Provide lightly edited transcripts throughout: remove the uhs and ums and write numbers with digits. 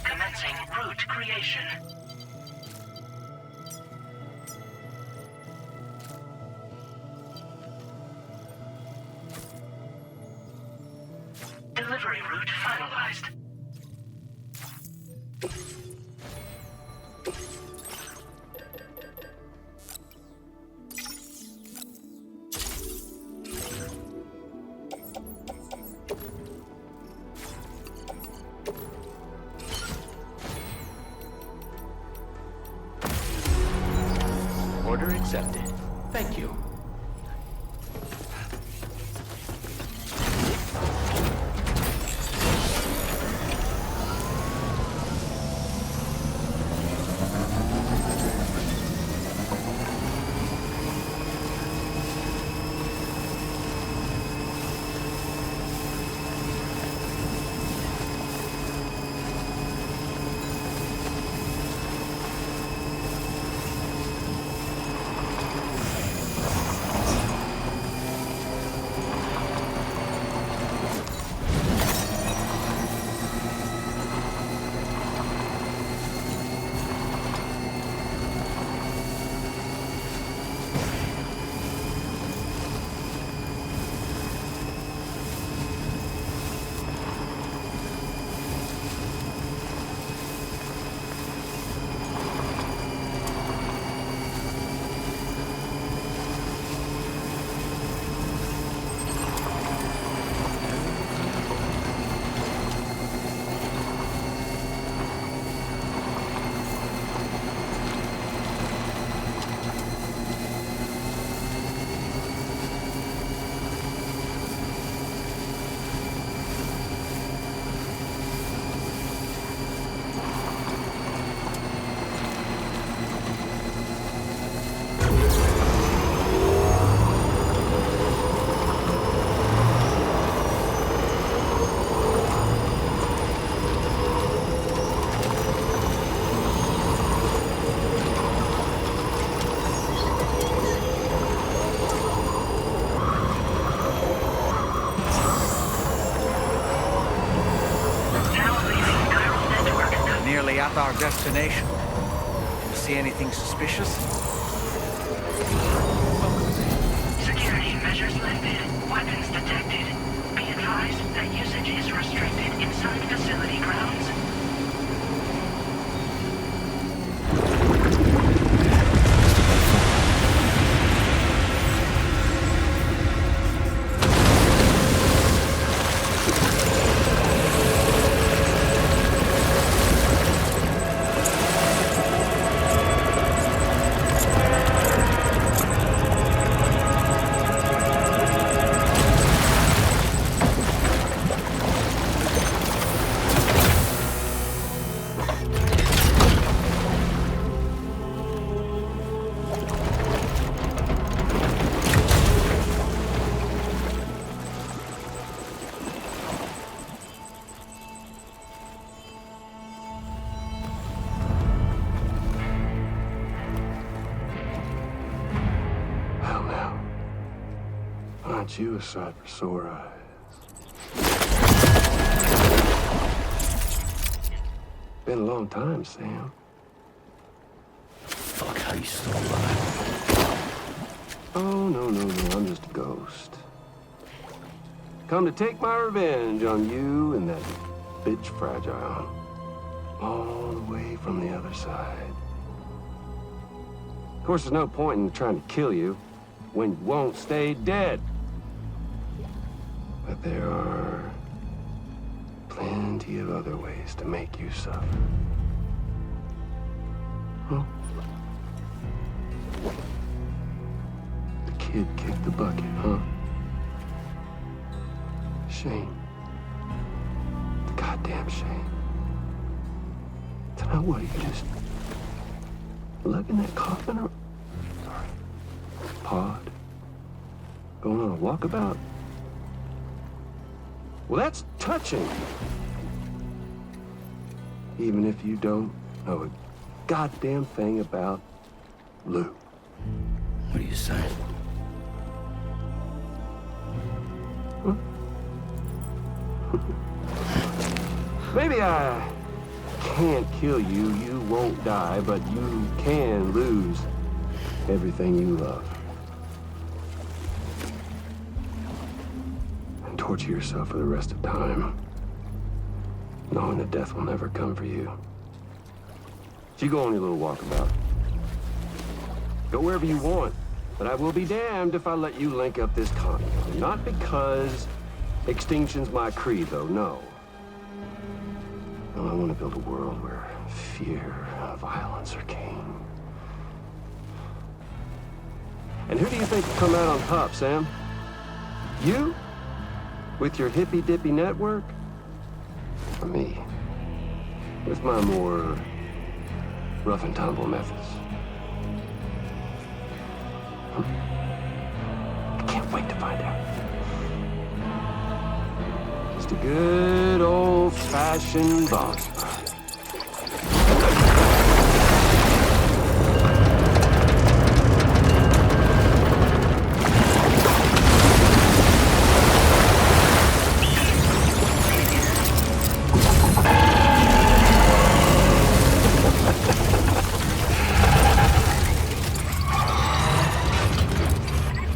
Commencing route creation. Delivery route finalized. Order accepted. Thank you. At our destination. See anything suspicious? Security measures lifted. Weapons detected. Be advised that usage is restricted inside facility grounds. Aren't you a sight for sore eyes? Been a long time, Sam. Fuck, how you still alive? Oh, no, I'm just a ghost. Come to take my revenge on you and that bitch Fragile. All the way from the other side. Of course, there's no point in trying to kill you when you won't stay dead. But there are plenty of other ways to make you suffer. Huh? The kid kicked the bucket, huh? Shame. Goddamn shame. Tonight, what, you just lugging that coffin around? Sorry. on a walkabout? Well, that's touching. Even if you don't know a goddamn thing about Lou. What are you saying? Huh? Maybe I can't kill you, you won't die, but you can lose everything you love. And torture yourself for the rest of time, knowing that death will never come for you. So you go on your little walkabout. Go wherever you want, but I will be damned if I let you link up this continent. Not because extinction's my creed, though, no. No, I want to build a world where fear and violence are king. And who do you think will come out on top, Sam? You? With your hippy-dippy network? Or me? With my more rough and tumble methods? I can't wait to find out. Just a good old-fashioned boss fight.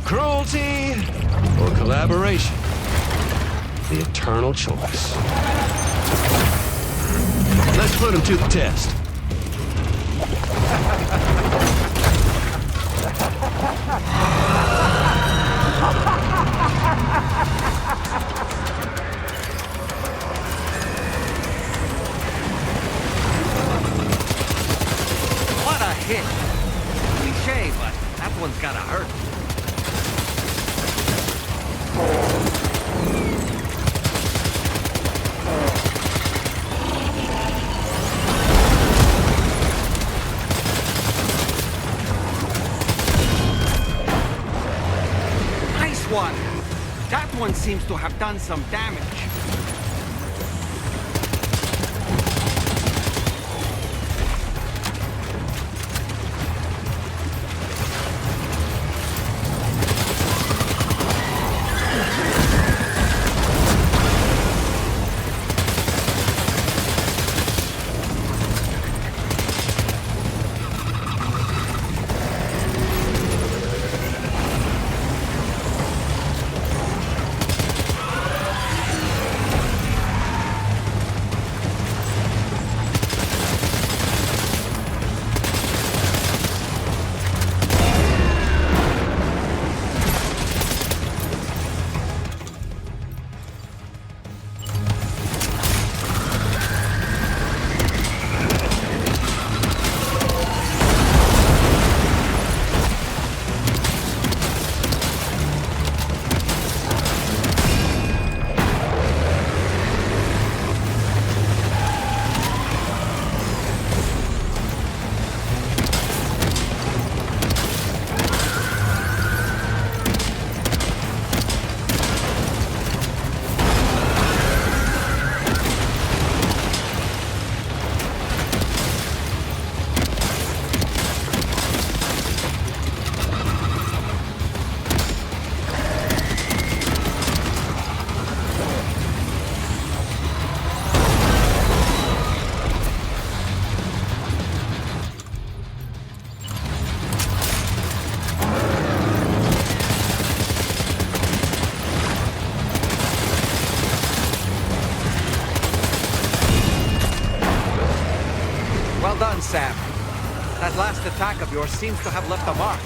Cruelty or collaboration? The eternal choice. Let's put him to the test. What a hit! Cliche, but that one's gotta hurt. Nice one! That one seems to have done some damage. Well done, Sam. That last attack of yours seems to have left a mark.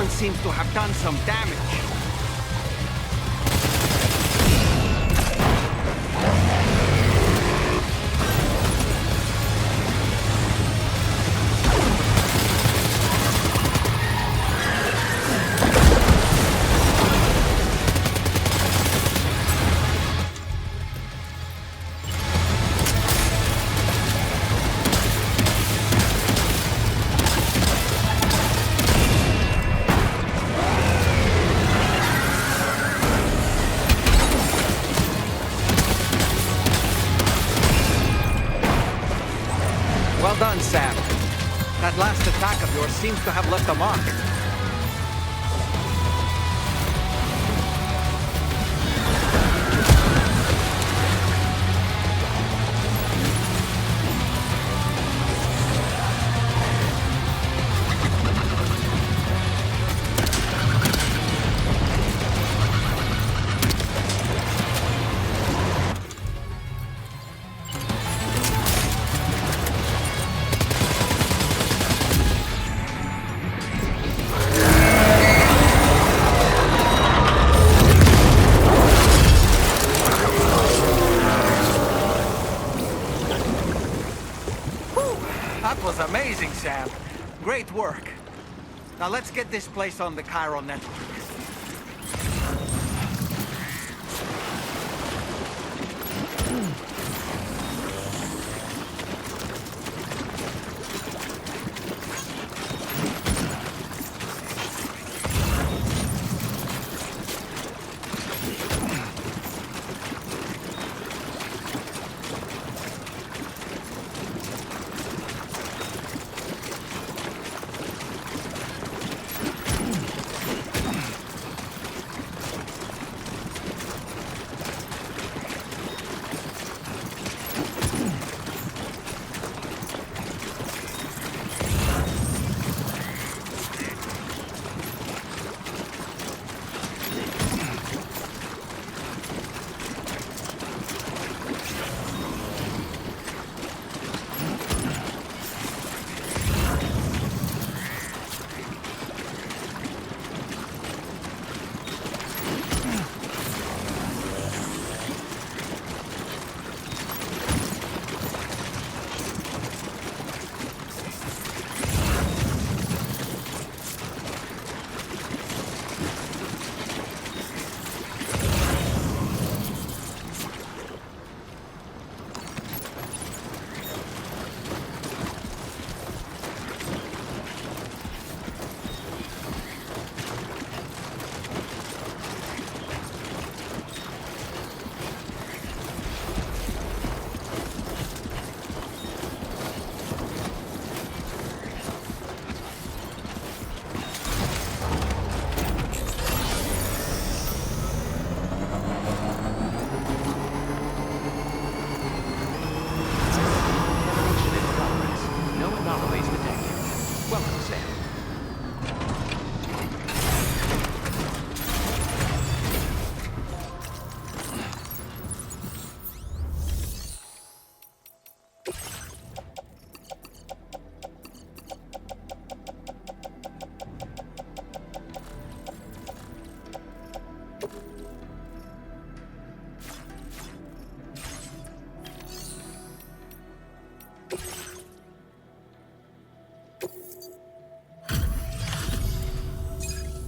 one seems to have done some damage. Well done, Sam. That last attack of yours seems to have left a mark. That was amazing, Sam. Great work. Now let's get this place on the Chiron network.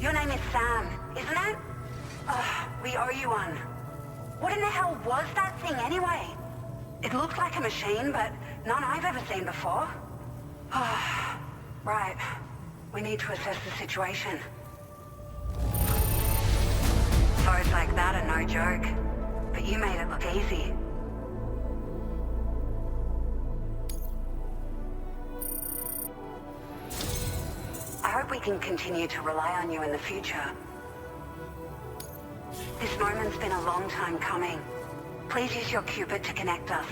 Your name is Sam, isn't it? We owe you one. What in the hell was that thing anyway? It looked like a machine, but none I've ever seen before. Right. We need to assess the situation. Foes like that are no joke, but you made it look easy. I hope we can continue to rely on you in the future. This moment's been a long time coming. Please use your Cupid to connect us.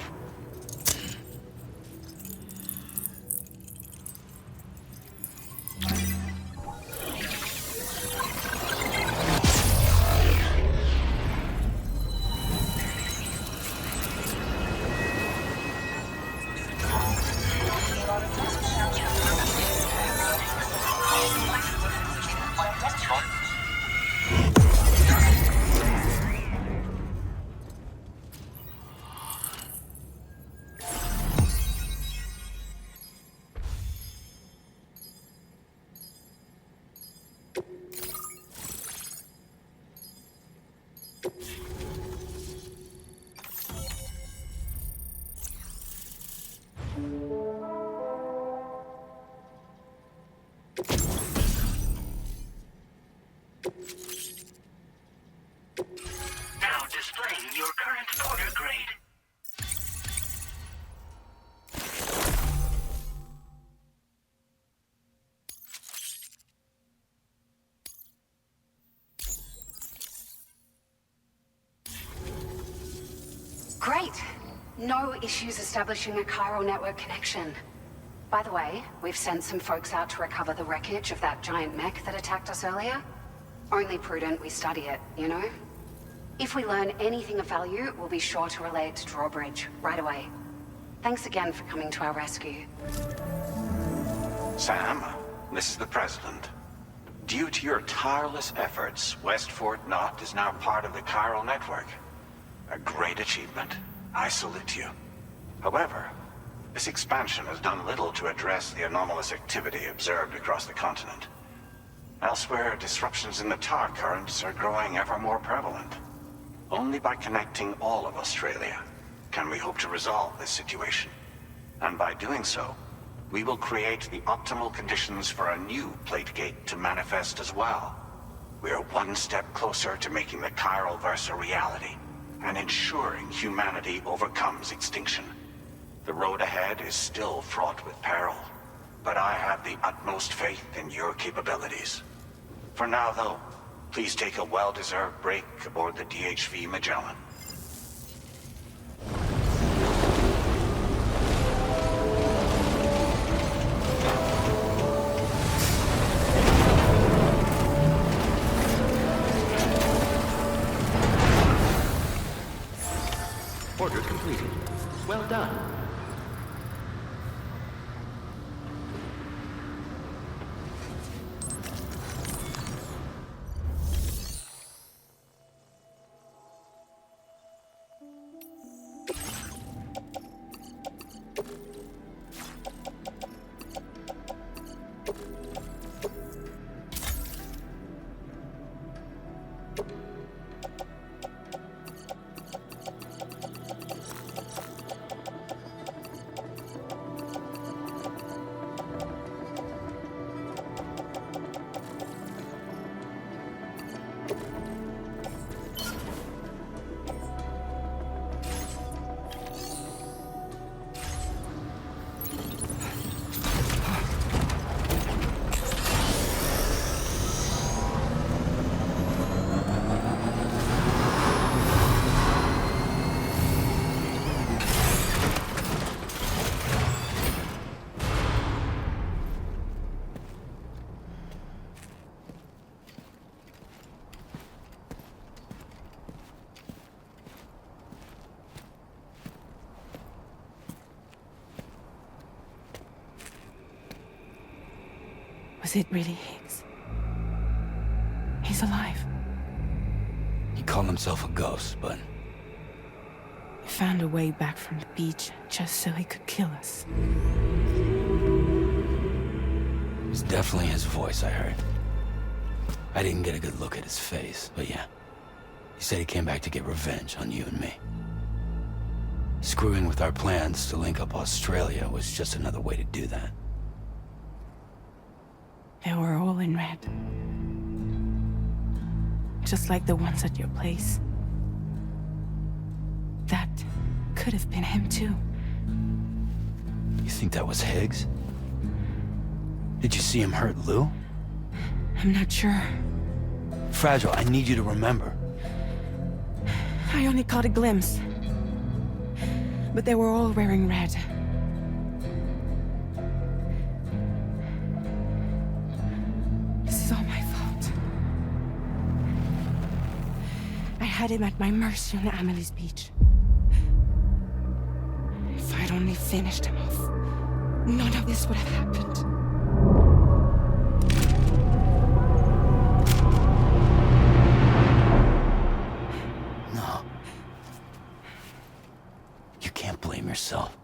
Great. No issues establishing a chiral network connection. By the way, we've sent some folks out to recover the wreckage of that giant mech that attacked us earlier. Only prudent we study it, you know? If we learn anything of value, we'll be sure to relay it to Drawbridge right away. Thanks again for coming to our rescue. Sam, this is the President. Due to your tireless efforts, West Fort Knot is now part of the chiral network. A great achievement. I salute you. However, this expansion has done little to address the anomalous activity observed across the continent. Elsewhere, disruptions in the tar currents are growing ever more prevalent. Only by connecting all of Australia can we hope to resolve this situation. And by doing so, we will create the optimal conditions for a new Plategate to manifest as well. We are one step closer to making the chiral verse a reality, and ensuring humanity overcomes extinction. The road ahead is still fraught with peril, but I have the utmost faith in your capabilities. For now, though, please take a well-deserved break aboard the DHV Magellan. Order completed. Well done. Was it really Higgs? He's alive. He called himself a ghost, but He found a way back from the beach just so he could kill us. it was definitely his voice I heard. I didn't get a good look at his face, but yeah. He said he came back to get revenge on you and me. Screwing with our plans to link up Australia was just another way to do that. They were all in red. Just like the ones at your place. That could have been him too. You think that was Higgs? Did you see him hurt Lou? I'm not sure. Fragile, I need you to remember. I only caught a glimpse. But they were all wearing red. This is all my fault. I had him at my mercy on Amelie's beach. If I'd only finished him off, none of this would have happened. No. You can't blame yourself.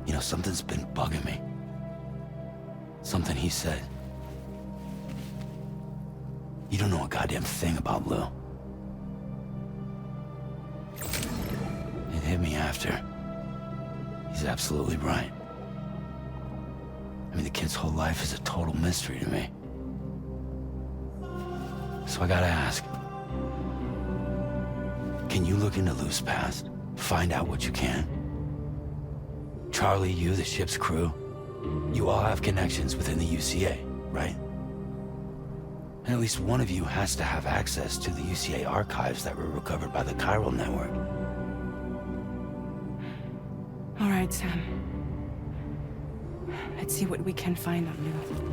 You know, something's been bugging me. Something he said. You don't know a goddamn thing about Lou. It hit me after. He's absolutely right. I mean, the kid's whole life is a total mystery to me. So I gotta ask. Can you look into Lou's past? Find out what you can? Charlie, you, the ship's crew, you all have connections within the UCA, right? And at least one of you has to have access to the UCA archives that were recovered by the chiral network. All right, Sam. Let's see what we can find on Lou.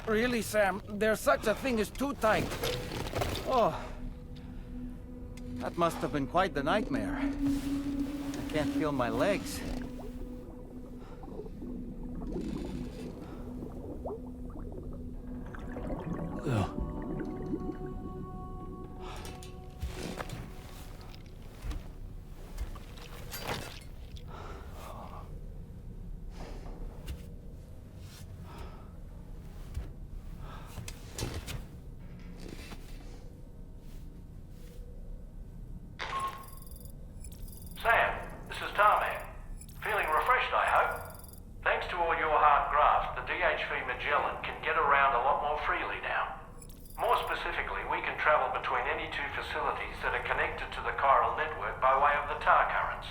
Really, Sam? There's such a thing as too tight. Oh. That must have been quite the nightmare. I can't feel my legs. Ugh. Sam, this is Tarman. Feeling refreshed, I hope? Thanks to all your hard graft, the DHV Magellan can get around a lot more freely now. More specifically, we can travel between any two facilities that are connected to the chiral network by way of the tar currents.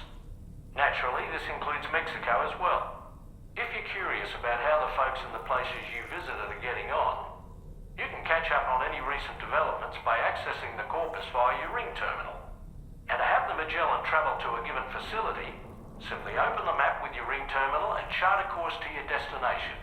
Naturally, this includes Mexico as well. If you're curious about how the folks in the places you visited are getting on, you can catch up on any recent developments by accessing the corpus via your ring terminal. And to have the Magellan travel to a given facility, simply open the map with your ring terminal and chart a course to your destination.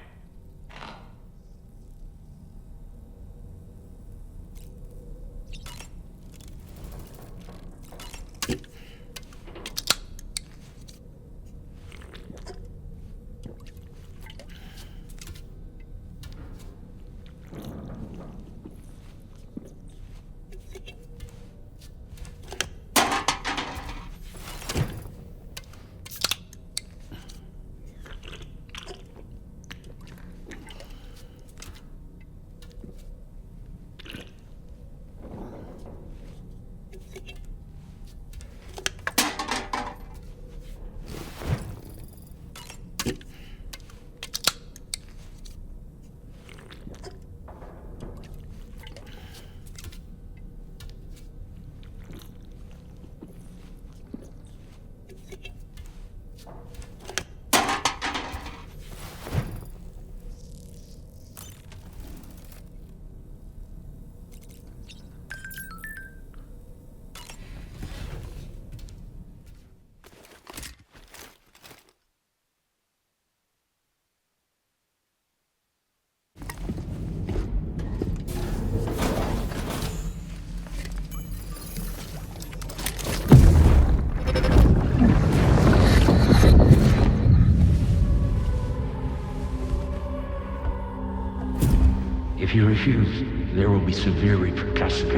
If you refuse, there will be severe repercussions.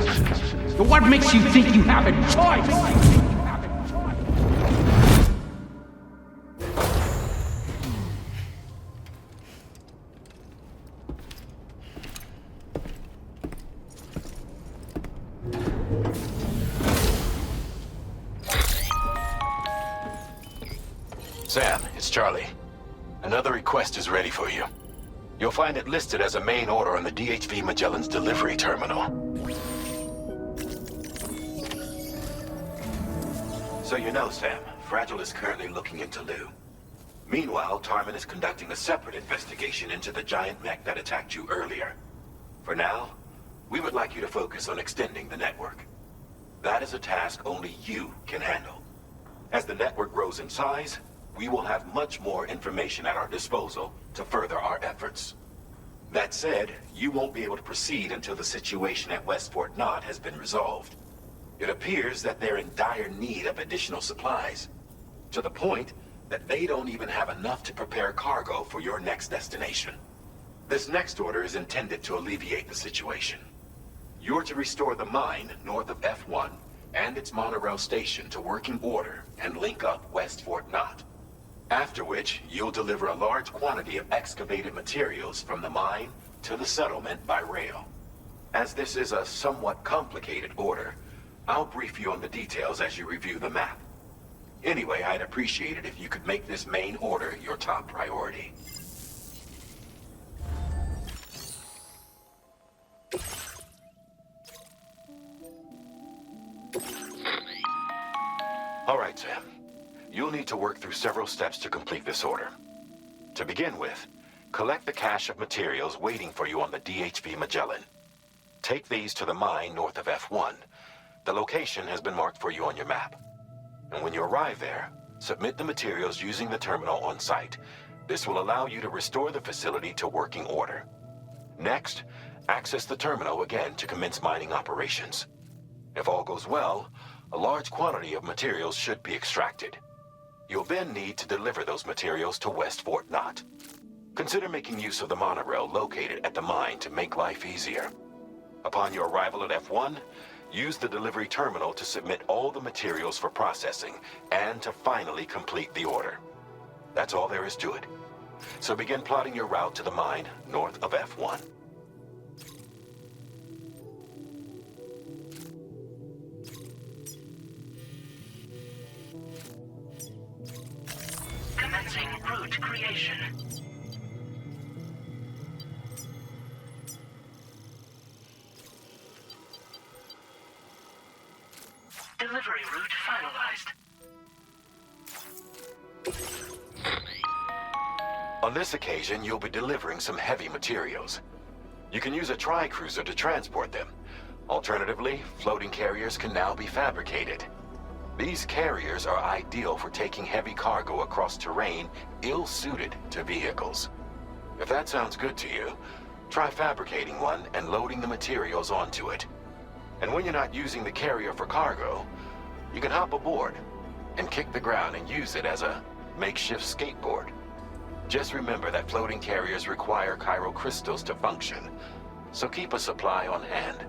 But what makes you think you have a choice? Sam, it's Charlie. Another request is ready for you. You'll find it listed as a main order on the DHV Magellan's delivery terminal. So you know, Sam, Fragile is currently looking into Lou. Meanwhile, Tarman is conducting a separate investigation into the giant mech that attacked you earlier. For now, we would like you to focus on extending the network. That is a task only you can handle. As the network grows in size, we will have much more information at our disposal to further our efforts. That said, you won't be able to proceed until the situation at West Fort Knott has been resolved. It appears that they're in dire need of additional supplies, To the point that they don't even have enough to prepare cargo for your next destination. This next order is intended to alleviate the situation. You're to restore the mine north of F1 and its monorail station to working order and link up West Fort Knott. After which, you'll deliver a large quantity of excavated materials from the mine to the settlement by rail. As this is a somewhat complicated order, I'll brief you on the details as you review the map. Anyway, I'd appreciate it if you could make this main order your top priority. All right, Sam. You'll need to work through several steps to complete this order. To begin with, collect the cache of materials waiting for you on the DHV Magellan. Take these to the mine north of F1. The location has been marked for you on your map. And when you arrive there, submit the materials using the terminal on site. This will allow you to restore the facility to working order. Next, access the terminal again to commence mining operations. If all goes well, a large quantity of materials should be extracted. You'll then need to deliver those materials to West Fort Knott. Consider making use of the monorail located at the mine to make life easier. Upon your arrival at F1, use the delivery terminal to submit all the materials for processing and to finally complete the order. That's all there is to it. So begin plotting your route to the mine north of F1. Commencing route creation. Delivery route finalized. On this occasion, you'll be delivering some heavy materials. You can use a tri-cruiser to transport them. Alternatively, floating carriers can now be fabricated. These carriers are ideal for taking heavy cargo across terrain ill-suited to vehicles. If that sounds good to you, try fabricating one and loading the materials onto it. And when you're not using the carrier for cargo, you can hop aboard and kick the ground and use it as a makeshift skateboard. Just remember that floating carriers require chiral crystals to function, so keep a supply on hand.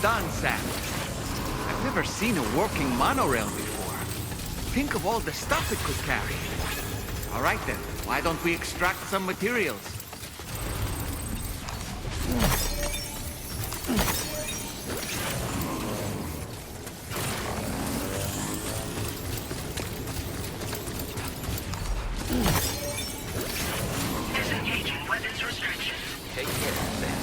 done, Sam. I've never seen a working monorail before. Think of all the stuff it could carry. All right then, why don't we extract some materials? Disengaging weapons restrictions. Take care, Sam.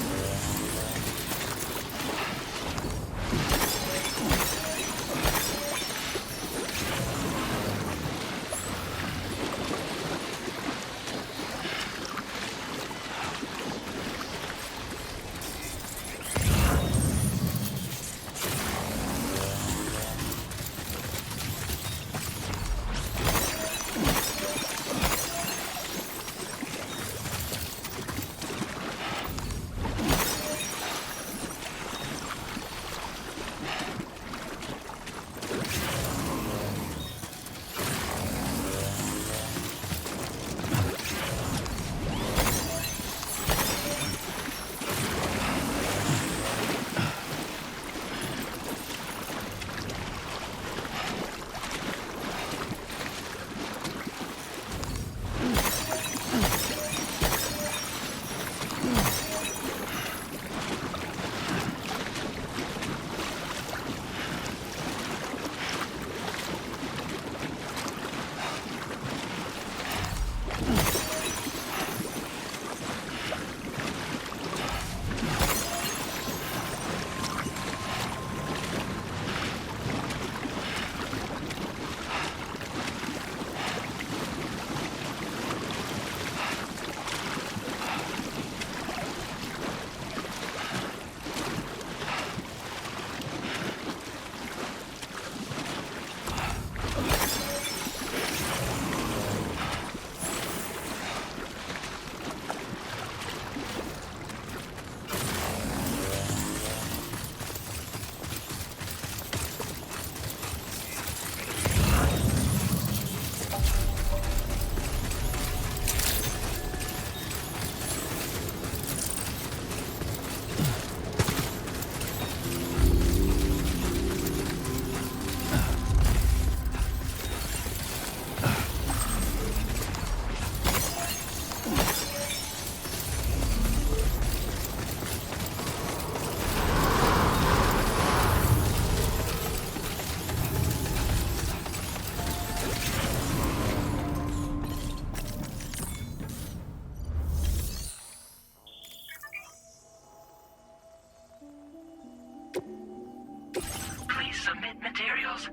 Please submit materials.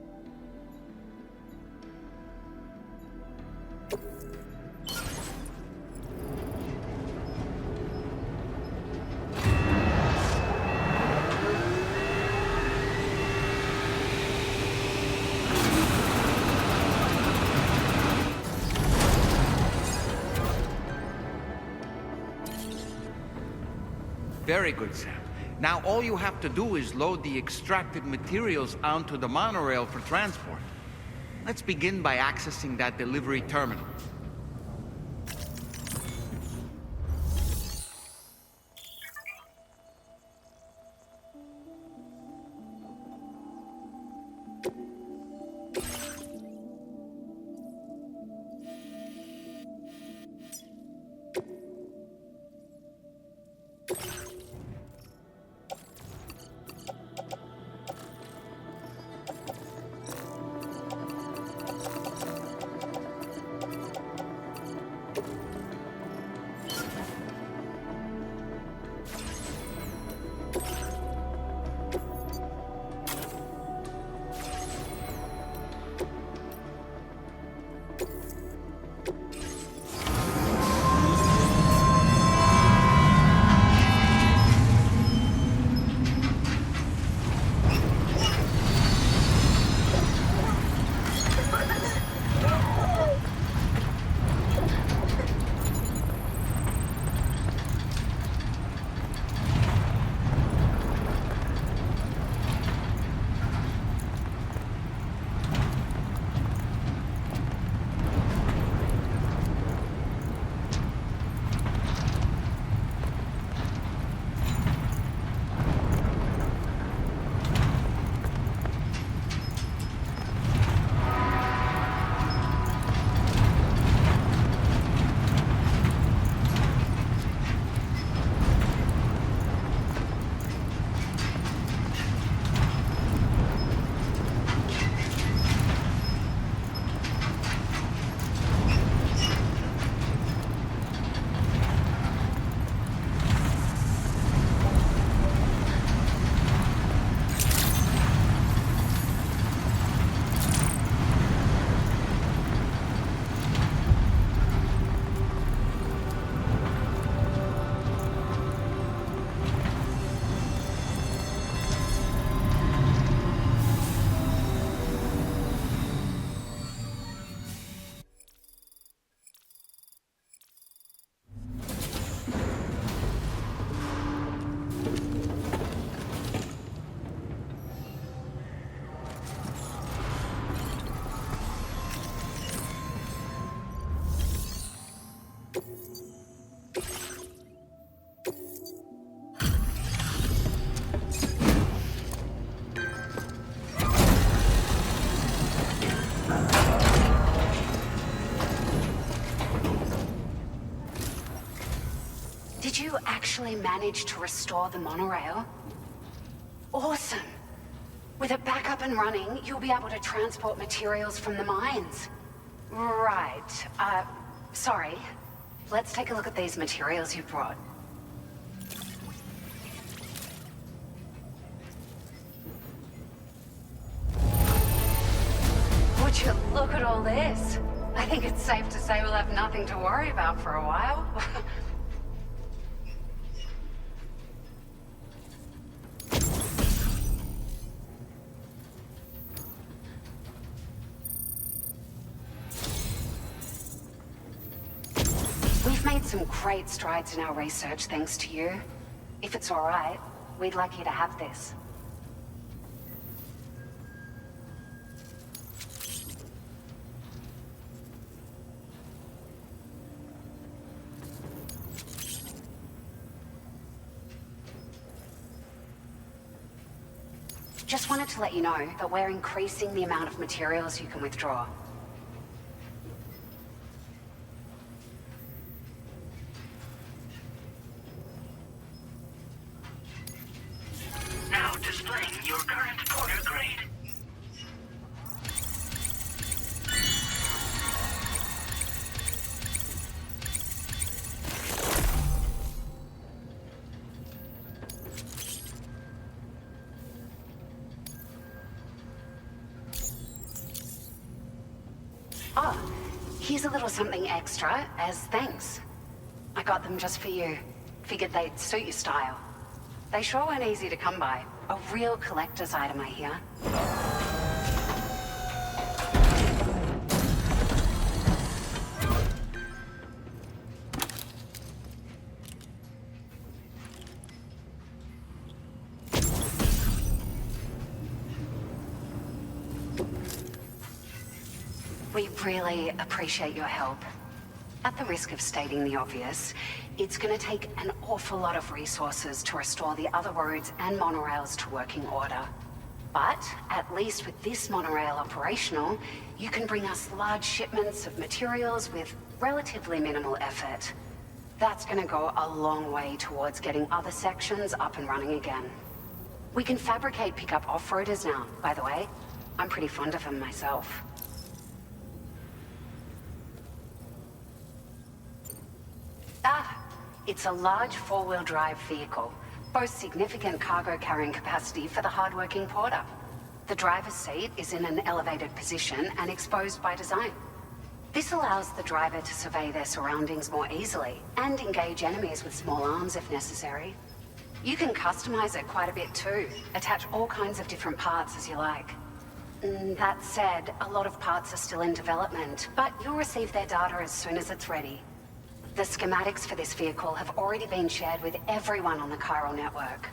Very good, Sam. Now all you have to do is load the extracted materials onto the monorail for transport. Let's begin by accessing that delivery terminal. Did you actually manage to restore the monorail? Awesome. With it back up and running, you'll be able to transport materials from the mines. Right. Sorry. Let's take a look at these materials you brought. Would you look at all this? I think it's safe to say we'll have nothing to worry about for a while. We've made some great strides in our research thanks to you. If it's all right, we'd like you to have this. Just wanted to let you know that we're increasing the amount of materials you can withdraw. Now displaying your current porter grade. Oh, here's a little something extra as thanks. I got them just for you. Figured they'd suit your style. They sure weren't easy to come by. A real collector's item, I hear. We really appreciate your help. At the risk of stating the obvious, it's going to take an awful lot of resources to restore the other roads and monorails to working order. But at least with this monorail operational, you can bring us large shipments of materials with relatively minimal effort. That's going to go a long way towards getting other sections up and running again. We can fabricate pickup off-roaders now, by the way. I'm pretty fond of them myself. It's a large four-wheel drive vehicle, boasts significant cargo carrying capacity for the hard-working porter. The driver's seat is in an elevated position and exposed by design. This allows the driver to survey their surroundings more easily and engage enemies with small arms if necessary. You can customize it quite a bit too, attach all kinds of different parts as you like. That said, a lot of parts are still in development, but you'll receive their data as soon as it's ready. The schematics for this vehicle have already been shared with everyone on the chiral network,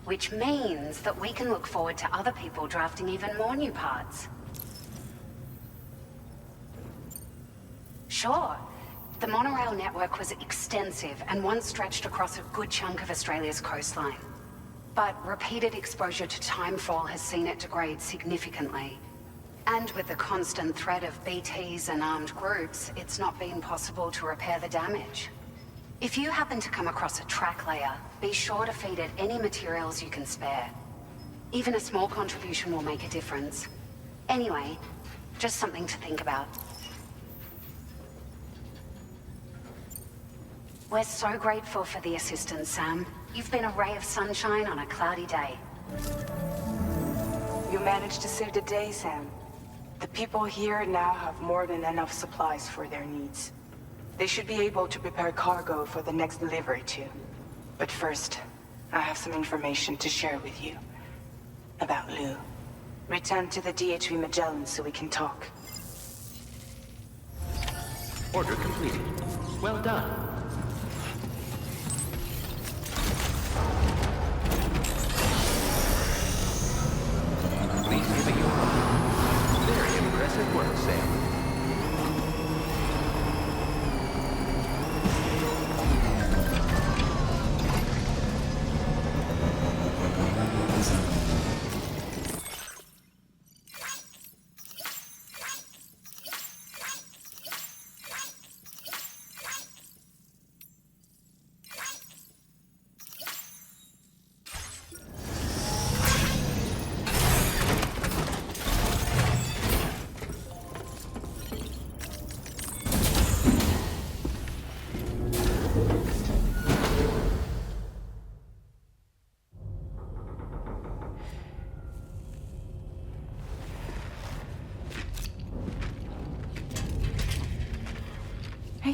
which means that we can look forward to other people drafting even more new parts. Sure, the monorail network was extensive and once stretched across a good chunk of Australia's coastline. But repeated exposure to timefall has seen it degrade significantly. And with the constant threat of BTs and armed groups, it's not been possible to repair the damage. If you happen to come across a track layer, be sure to feed it any materials you can spare. Even a small contribution will make a difference. Anyway, just something to think about. We're so grateful for the assistance, Sam. You've been a ray of sunshine on a cloudy day. You managed to save the day, Sam. The people here now have more than enough supplies for their needs. They should be able to prepare cargo for the next delivery too. But first, I have some information to share with you. About Lou. Return to the DHV Magellan so we can talk. Order completed. Well done. Please give me your order. Very impressive work, Sam.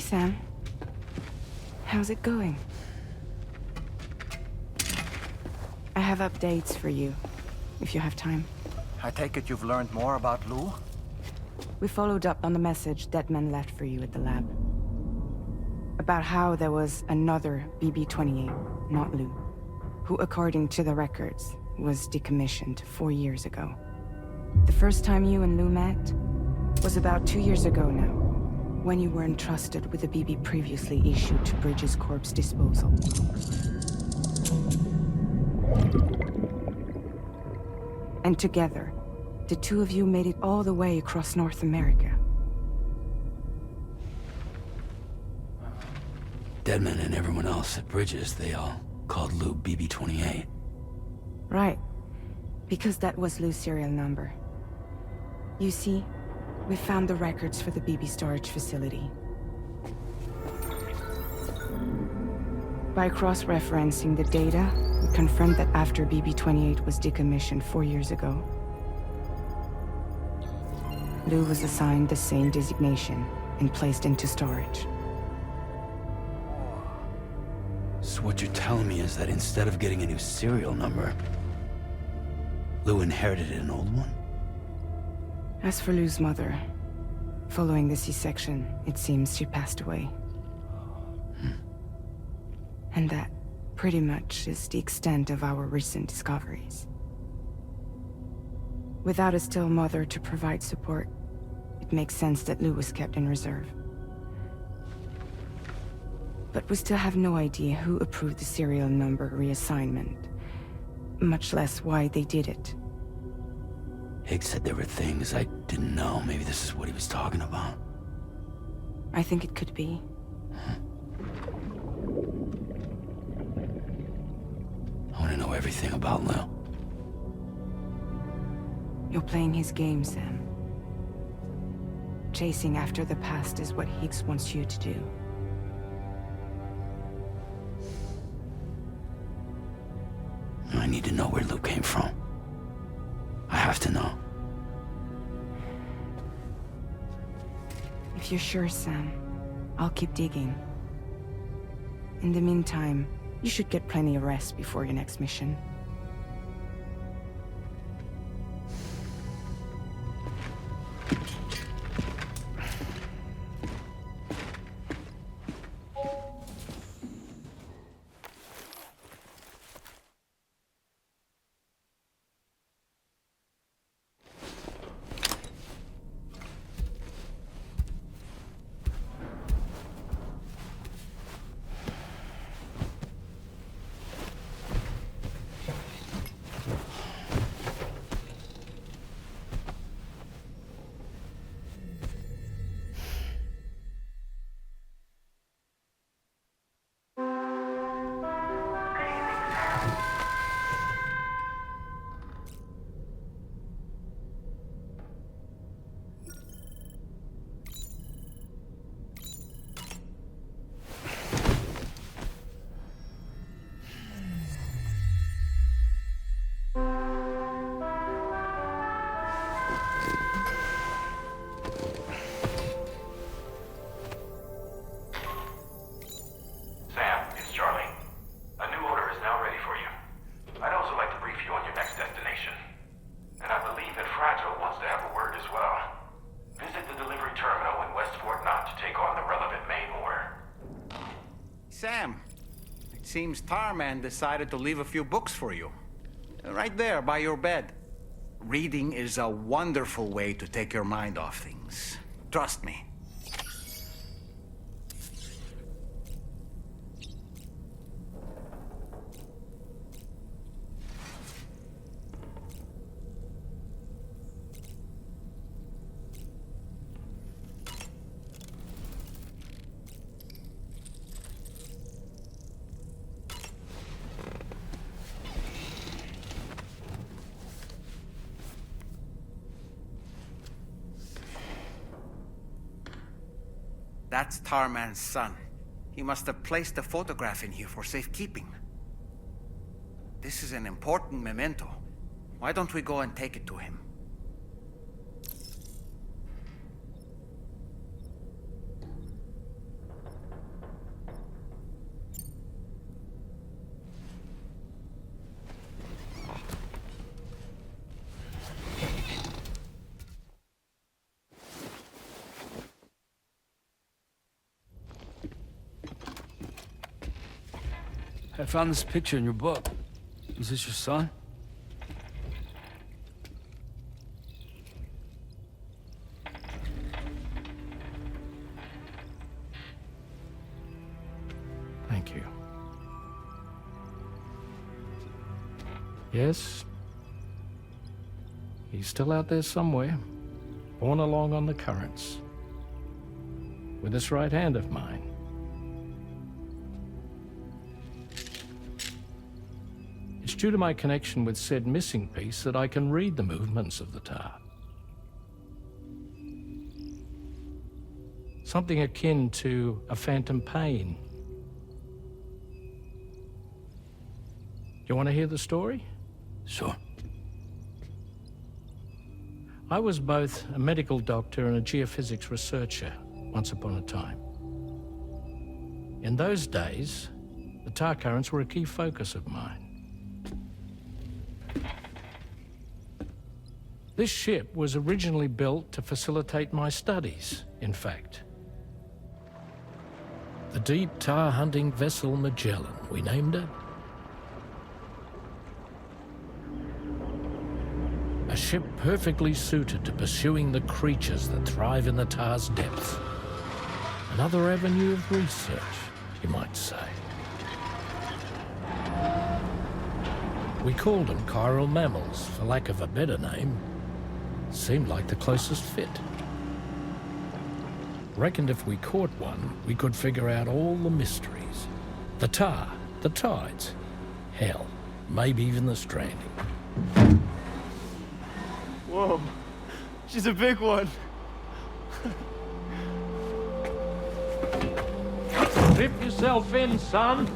Sam. How's it going? I have updates for you, if you have time. I take it you've learned more about Lou? We followed up on the message Deadman left for you at the lab. About how there was another BB-28, not Lou, who, according to the records, was decommissioned 4 years ago. The first time you and Lou met was about 2 years ago now, when you were entrusted with a BB previously issued to Bridges Corp's disposal. And together, the two of you made it all the way across North America. Deadman and everyone else at Bridges, they all called Lou BB-28. Right. Because that was Lou's serial number. You see, we found the records for the BB storage facility. By cross-referencing the data, we confirmed that after BB-28 was decommissioned 4 years ago, Lou was assigned the same designation and placed into storage. So what you're telling me is that instead of getting a new serial number, Lou inherited an old one? As for Lou's mother, following the C-section, it seems she passed away. And that, pretty much, is the extent of our recent discoveries. Without a still mother to provide support, it makes sense that Lou was kept in reserve. But we still have no idea who approved the serial number reassignment, much less why they did it. Higgs said there were things I didn't know. Maybe this is what he was talking about. I think it could be. I want to know everything about Lou. You're playing his game, Sam. Chasing after the past is what Higgs wants you to do. I need to know where Lou came from. I have to know. If you're sure, Sam, I'll keep digging. In the meantime, you should get plenty of rest before your next mission. Sam, it seems Tarman decided to leave a few books for you. Right there, by your bed. Reading is a wonderful way to take your mind off things. Trust me. That's Tarman's son. He must have placed a photograph in here for safekeeping. This is an important memento. Why don't we go and take it to him? I found this picture in your book. Is this your son? Thank you. Yes. He's still out there somewhere, borne along on the currents, with this right hand of mine. It's due to my connection with said missing piece that I can read the movements of the tar. Something akin to a phantom pain. You want to hear the story? Sure. I was both a medical doctor and a geophysics researcher once upon a time. In those days, the tar currents were a key focus of mine. This ship was originally built to facilitate my studies, in fact. The deep tar hunting vessel Magellan, we named it. A ship perfectly suited to pursuing the creatures that thrive in the tar's depths. Another avenue of research, you might say. We called them chiral mammals, for lack of a better name. Seemed like the closest fit. Reckoned if we caught one, we could figure out all the mysteries. The tar, the tides, hell, maybe even the stranding. Whoa, she's a big one. Dip yourself in, son.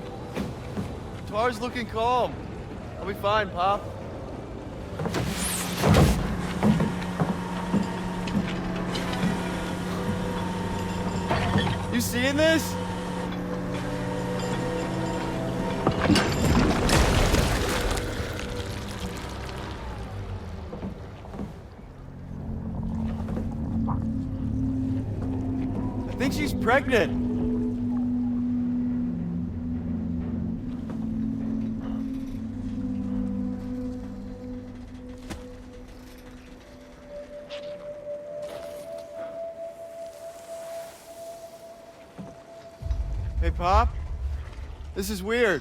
Tar's looking calm. I'll be fine, Pop. You seeing this? I think she's pregnant. Hey, Pop. This is weird.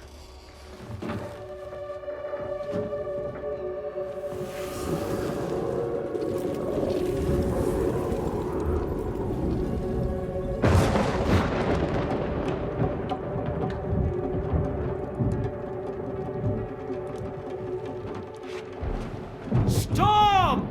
Storm!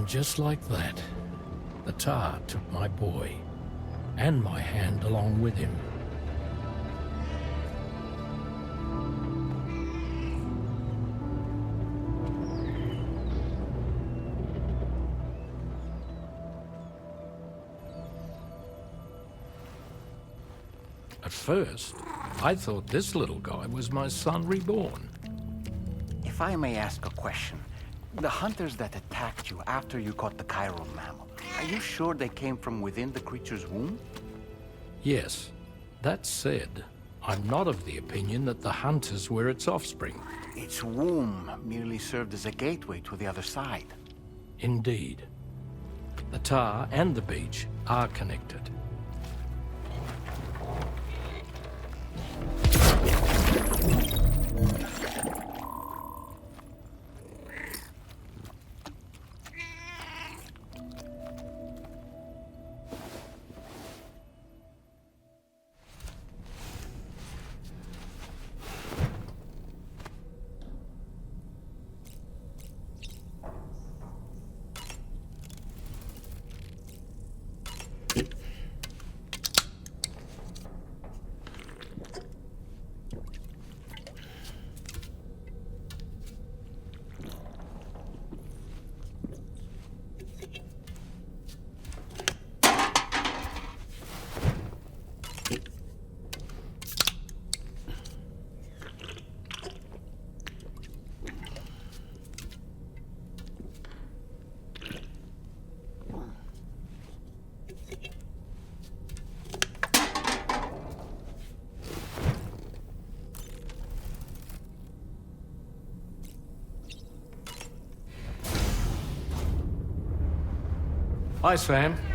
And just like that, the tar took my boy, and my hand along with him. At first, I thought this little guy was my son reborn. If I may ask a question, the hunters that attacked you after you caught the chiral mammal, are you sure they came from within the creature's womb? Yes. That said, I'm not of the opinion that the hunters were its offspring. Its womb merely served as a gateway to the other side. Indeed. The tar and the beach are connected. Hi, Sam.